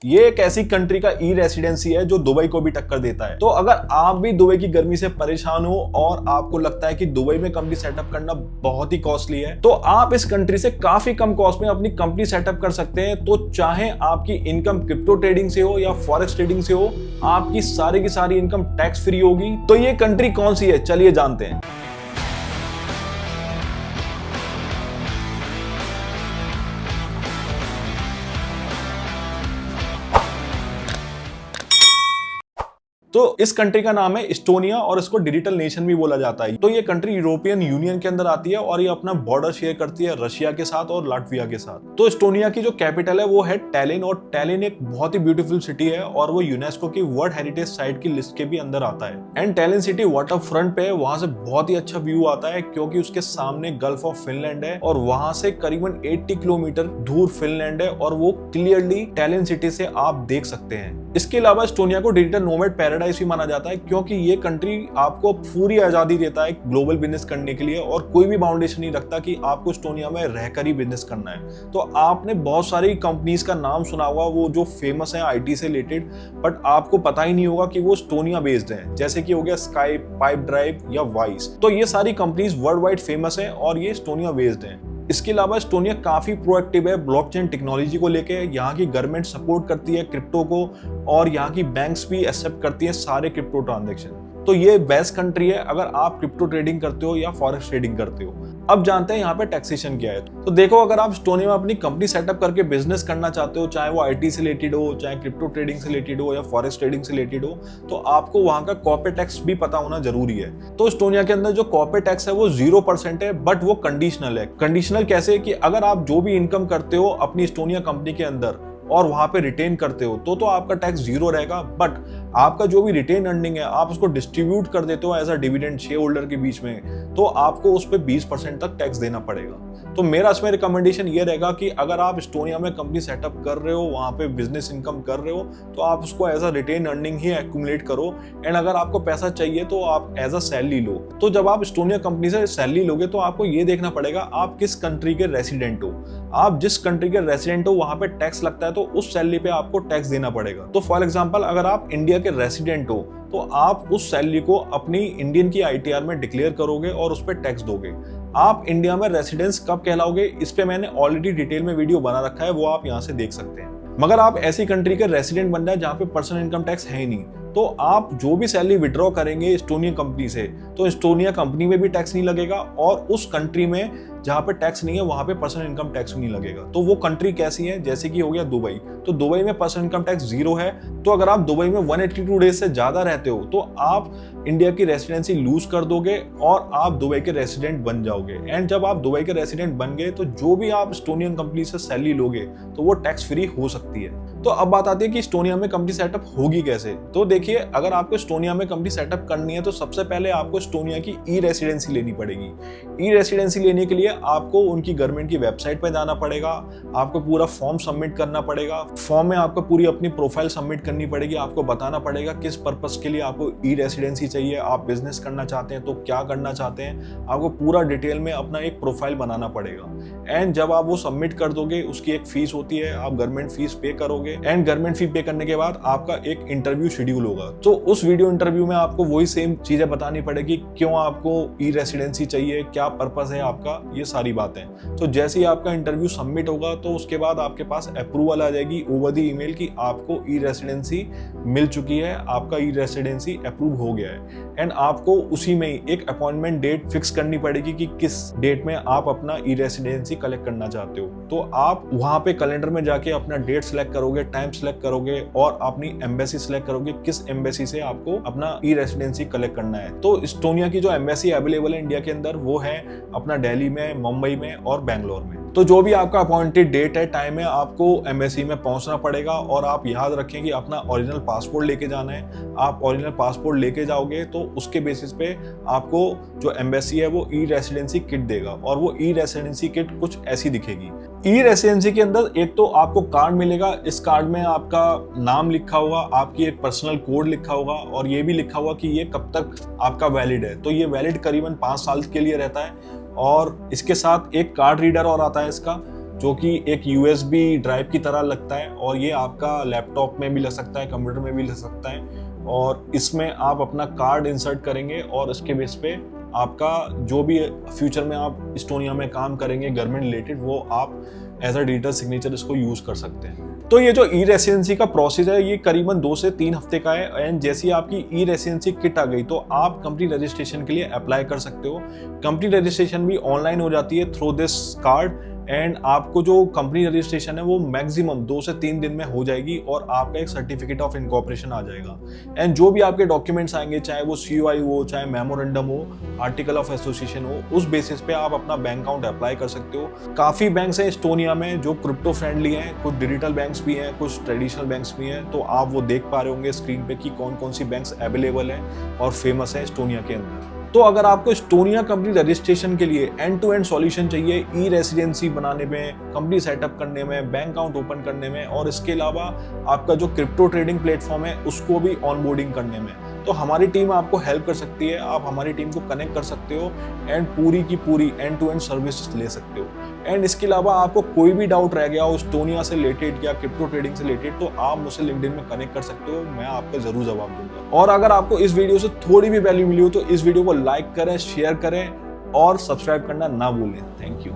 ये एक ऐसी कंट्री का ई रेसिडेंसी है जो दुबई को भी टक्कर देता है। तो अगर आप भी दुबई की गर्मी से परेशान हो और आपको लगता है कि दुबई में कंपनी सेटअप करना बहुत ही कॉस्टली है, तो आप इस कंट्री से काफी कम कॉस्ट में अपनी कंपनी सेटअप कर सकते हैं। तो चाहे आपकी इनकम क्रिप्टो ट्रेडिंग से हो या फॉरेक्स ट्रेडिंग से हो, आपकी सारी की सारी इनकम टैक्स फ्री होगी। तो ये कंट्री कौन सी है, चलिए जानते हैं। तो इस कंट्री का नाम है इस्टोनिया और इसको डिजिटल नेशन भी बोला जाता है। तो ये कंट्री यूरोपियन यूनियन के अंदर आती है और ये अपना बॉर्डर शेयर करती है रशिया के साथ और लाटविया के साथ। तो इस्टोनिया की जो कैपिटल है वो है टैलिन, और टैलिन एक बहुत ही ब्यूटीफुल सिटी है और वो यूनेस्को की वर्ल्ड हेरिटेज साइट की लिस्ट के भी अंदर आता है। And Tallinn city waterfront पे है, वहां से बहुत ही अच्छा व्यू आता है क्योंकि उसके सामने गल्फ ऑफ फिनलैंड है और वहां से करीबन 80 किलोमीटर दूर फिनलैंड है और वो क्लियरली टैलिन सिटी से आप देख सकते हैं। इसके अलावा इस्टोनिया को डिजिटल नोमैड पैराडाइज भी माना जाता है क्योंकि ये कंट्री आपको पूरी आजादी देता है ग्लोबल बिजनेस करने के लिए और कोई भी बाउंडेशन नहीं रखता कि आपको इस्टोनिया में रहकर ही बिजनेस करना है। तो आपने बहुत सारी कंपनीज का नाम सुना होगा वो जो फेमस है आईटी से रिलेटेड, बट आपको पता ही नहीं होगा कि वो इस्टोनिया बेस्ड है, जैसे कि हो गया स्काइप, पाइपड्राइव या वाइस। तो ये सारी कंपनीज वर्ल्ड वाइड फेमस है और ये इस्टोनिया बेस्ड है। इसके अलावा इस्टोनिया काफी प्रोएक्टिव है ब्लॉकचेन टेक्नोलॉजी को लेके। यहाँ की गवर्नमेंट सपोर्ट करती है क्रिप्टो को और यहाँ की बैंक्स भी एक्सेप्ट करती है सारे क्रिप्टो ट्रांजैक्शन। तो ये बेस्ट कंट्री है अगर आप क्रिप्टो ट्रेडिंग करते हो या फॉरेक्स ट्रेडिंग करते हो। अब जानते हैं यहाँ पे टैक्सेशन क्या है। तो देखो, अगर आप इस्टोनिया में अपनी कंपनी सेटअप करके बिजनेस करना चाहते हो, चाहे वो आईटी से रिलेटेड हो, चाहे क्रिप्टो ट्रेडिंग से रिलेटेड हो या फॉरेक्स ट्रेडिंग से रिलेटेड हो, तो आपको वहां का कॉर्पोरेट टैक्स भी पता होना जरूरी है। तो इस्टोनिया के अंदर जो कॉर्पोरेट टैक्स है वो 0% है, बट वो कंडीशनल है। कंडीशनल कैसे कि अगर आप जो भी इनकम करते हो अपनी इस्टोनिया कंपनी के अंदर और वहां पे रिटेन करते हो तो आपका टैक्स 0 रहेगा, बट आपका जो भी रिटेन अर्निंग है आप उसको डिस्ट्रीब्यूट कर देते हो as a dividend shareholder के बीच में, तो आपको उस पर 20% तक टैक्स देना पड़ेगा। तो मेरा इसमें रिकमेंडेशन ये रहेगा कि अगर आप इस्टोनिया में कंपनी सेटअप कर रहे हो, वहां पे बिजनेस इनकम कर रहे हो, तो आप उसको एज अ रिटेन अर्निंग ही एक्यूमुलेट करो। एंड अगर आपको पैसा चाहिए तो आप एज अ सैलरी लो। तो जब आप इस्टोनिया कंपनी से सैलरी लोगे तो आपको ये देखना पड़ेगा आप किस कंट्री के रेसिडेंट हो। आप जिस कंट्री के रेसिडेंट हो वहां पे टैक्स लगता है तो उस सैलरी पे आपको टैक्स देना पड़ेगा। तो फॉर एग्जांपल अगर आप इंडिया के रेसिडेंट हो तो आप उस सैलरी को अपनी इंडियन की आईटीआर में डिक्लेयर करोगे और उस पर टैक्स दोगे। आप इंडिया में रेसिडेंस कब कहलाओगे, इस पे मैंने ऑलरेडी डिटेल में वीडियो बना रखा है, वो आप यहाँ से देख सकते हैं। मगर आप ऐसी कंट्री के रेसिडेंट बन जाए जहाँ पे पर्सनल इनकम टैक्स है ही नहीं, तो आप जो भी सैलरी विड्रॉ करेंगे इस्टोनिया कंपनी से, तो इस्टोनिया कंपनी में भी टैक्स नहीं लगेगा और उस कंट्री में जहाँ पे टैक्स नहीं है वहां पे पर्सनल इनकम टैक्स भी नहीं लगेगा। तो वो कंट्री कैसी है, जैसे कि हो गया दुबई। तो दुबई में पर्सनल इनकम टैक्स 0 है। तो अगर आप दुबई में 182 डेज से ज्यादा रहते हो तो आप इंडिया की रेसिडेंसी लूज कर दोगे और आप दुबई के रेसिडेंट बन जाओगे। एंड जब आप दुबई के रेसिडेंट बन गए तो जो भी आप इस्टोनियन कंपनी से सैलरी लोगे तो वो टैक्स फ्री हो सकती है। तो अब बात आती है कि इस्टोनिया में कंपनी सेटअप होगी कैसे। तो देखिए, अगर आपको इस्टोनिया में कंपनी सेटअप करनी है तो सबसे पहले आपको इस्टोनिया की ई रेसिडेंसी लेनी पड़ेगी। ई रेसिडेंसी लेने के लिए आपको उनकी गवर्नमेंट की वेबसाइट पर जाना पड़ेगा, आपको पूरा फॉर्म सबमिट करना पड़ेगा। फॉर्म में आपको पूरी अपनी प्रोफाइल सबमिट करनी पड़ेगी, आपको बताना पड़ेगा किस पर्पस के लिए आपको ई रेसिडेंसी चाहिए, आप बिजनेस करना चाहते हैं तो क्या करना चाहते हैं, आपको पूरा डिटेल में अपना एक प्रोफाइल बनाना पड़ेगा। एंड जब आप वो सबमिट कर दोगे उसकी एक फीस होती है, आप गवर्नमेंट फीस पे करोगे। एंड गवर्नमेंट फी पे करने के बाद आपका एक इंटरव्यू शेड्यूल होगा। तो उस वीडियो इंटरव्यू में आपको वही सेम चीजें बतानी पड़ेगी, क्यों आपको ई रेसिडेंसी चाहिए, क्या पर्पस है आपका, ये सारी बातें। तो जैसे ही आपका इंटरव्यू सबमिट होगा तो उसके बाद आपके पास अप्रूवल आ जाएगी ओवर द ईमेल कि आपको ई रेसिडेंसी मिल चुकी है, आपका ई रेसिडेंसी अप्रूव हो गया है। एंड आपको उसी में ही एक अपॉइंटमेंट डेट फिक्स करनी पड़ेगी कि किस डेट में आप अपना ई रेसिडेंसी कलेक्ट करना चाहते हो। तो आप वहां पे कैलेंडर में जाके अपना डेट सेलेक्ट करोगे, टाइम सेलेक्ट करोगे और अपनी एम्बेसी सेलेक्ट करोगे किस एम्बेसी से आपको अपना ई रेसिडेंसी कलेक्ट करना है। तो इस्टोनिया की जो एम्बेसी अवेलेबल है इंडिया के अंदर वो है अपना दिल्ली में, मुंबई में और बेंगलोर में। तो जो भी आपका अपॉइंटेड डेट है, टाइम है, आपको एम्बेसी में पहुंचना पड़ेगा। और आप याद रखें कि अपना ओरिजिनल पासपोर्ट लेके जाना है। आप ओरिजिनल पासपोर्ट लेके जाओगे तो उसके बेसिस पे आपको जो एम्बेसी है वो ई रेसिडेंसी किट देगा और वो ई रेसिडेंसी किट कुछ ऐसी दिखेगी। ई रेसिडेंसी के अंदर एक तो आपको कार्ड मिलेगा, इस कार्ड में आपका नाम लिखा होगा, आपकी एक पर्सनल कोड लिखा होगा और ये भी लिखा होगा कि ये कब तक आपका वैलिड है। तो ये वैलिड करीबन 5 साल के लिए रहता है और इसके साथ एक कार्ड रीडर और आता है इसका, जो कि एक यूएसबी ड्राइव की तरह लगता है और ये आपका लैपटॉप में भी लग सकता है, कंप्यूटर में भी लग सकता है और इसमें आप अपना कार्ड इंसर्ट करेंगे और उसके बेस पे आपका जो भी फ्यूचर में आप इस्टोनिया में काम करेंगे गवर्नमेंट रिलेटेड, वो आप एज अ डिजिटल सिग्नेचर इसको यूज कर सकते हैं। तो ये जो ई रेसिडेंसी का प्रोसेस है ये करीबन 2 से 3 हफ्ते का है एंड जैसे ही आपकी ई रेसिडेंसी किट आ गई तो आप कंपनी रजिस्ट्रेशन के लिए अप्लाई कर सकते हो। कंपनी रजिस्ट्रेशन भी ऑनलाइन हो जाती है थ्रू दिस कार्ड एंड आपको जो कंपनी रजिस्ट्रेशन है वो मैक्सिमम 2 से 3 दिन में हो जाएगी और आपका एक सर्टिफिकेट ऑफ इनकॉर्पोरेशन आ जाएगा एंड जो भी आपके डॉक्यूमेंट्स आएंगे, चाहे वो COI हो, चाहे मेमोरेंडम हो, आर्टिकल ऑफ एसोसिएशन हो, उस बेसिस पे आप अपना बैंक अकाउंट अप्लाई कर सकते हो। काफ़ी बैंक्स हैं इस्टोनिया में जो क्रिप्टो फ्रेंडली हैं, कुछ डिजिटल बैंक्स भी हैं, कुछ ट्रेडिशनल बैंक्स भी हैं, तो आप वो देख पा रहे होंगे स्क्रीन पे कि कौन कौन सी बैंक्स अवेलेबल हैं और फेमस है इस्टोनिया के अंदर। तो अगर आपको इस्टोनिया कंपनी रजिस्ट्रेशन के लिए एंड टू एंड सॉल्यूशन चाहिए, ई रेसिडेंसी बनाने में, कंपनी सेटअप करने में, बैंक अकाउंट ओपन करने में और इसके अलावा आपका जो क्रिप्टो ट्रेडिंग प्लेटफॉर्म है उसको भी ऑनबोर्डिंग करने में, तो हमारी टीम आपको हेल्प कर सकती है। आप हमारी टीम को कनेक्ट कर सकते हो एंड पूरी की पूरी एंड टू एंड सर्विस ले सकते हो। एंड इसके अलावा आपको कोई भी डाउट रह गया हो इस्टोनिया से रिलेटेड या क्रिप्टो ट्रेडिंग से रिलेटेड, तो आप मुझसे लिंक्डइन में कनेक्ट कर सकते हो, मैं आपका जरूर जवाब दूंगा। और अगर आपको इस वीडियो से थोड़ी भी वैल्यू मिली हो तो इस वीडियो को लाइक करें, शेयर करें और सब्सक्राइब करना ना भूलें। Thank you.